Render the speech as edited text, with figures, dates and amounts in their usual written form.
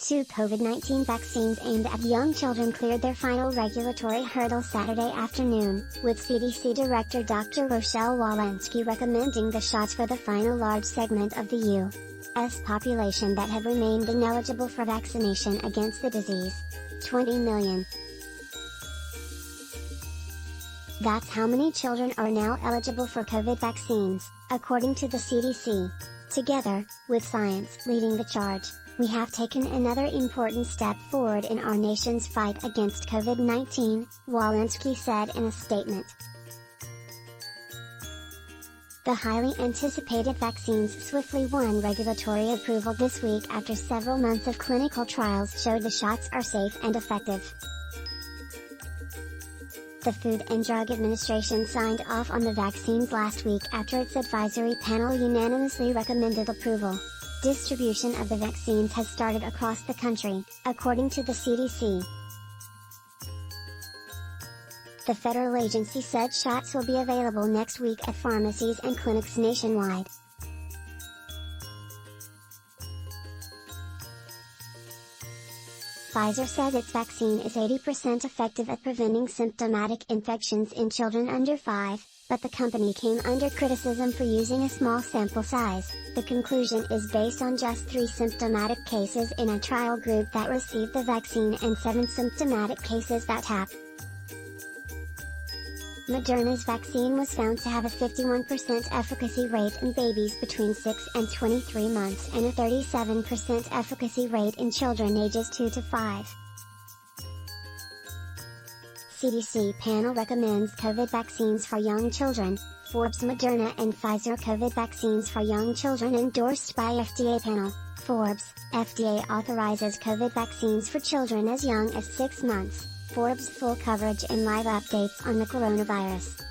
Two COVID-19 vaccines aimed at young children cleared their final regulatory hurdle Saturday afternoon, with CDC Director Dr. Rochelle Walensky recommending the shots for the final large segment of the U.S. population that have remained ineligible for vaccination against the disease. 20 million. That's how many children are now eligible for COVID vaccines, according to the CDC. Together, with science leading the charge, we have taken another important step forward in our nation's fight against COVID-19, Walensky said in a statement. The highly anticipated vaccines swiftly won regulatory approval this week after several months of clinical trials showed the shots are safe and effective. The Food and Drug Administration signed off on the vaccines last week after its advisory panel unanimously recommended approval. Distribution of the vaccines has started across the country, according to the CDC. The federal agency said shots will be available next week at pharmacies and clinics nationwide. Pfizer says its vaccine is 80% effective at preventing symptomatic infections in children under 5, but the company came under criticism for using a small sample size. The conclusion is based on just 3 symptomatic cases in a trial group that received the vaccine and 7 symptomatic cases that have. Moderna's vaccine was found to have a 51% efficacy rate in babies between 6 and 23 months and a 37% efficacy rate in children ages 2 to 5. CDC panel recommends COVID vaccines for young children. Forbes, Moderna and Pfizer COVID vaccines for young children endorsed by FDA panel. Forbes, FDA authorizes COVID vaccines for children as young as 6 months. Forbes full coverage and live updates on the coronavirus.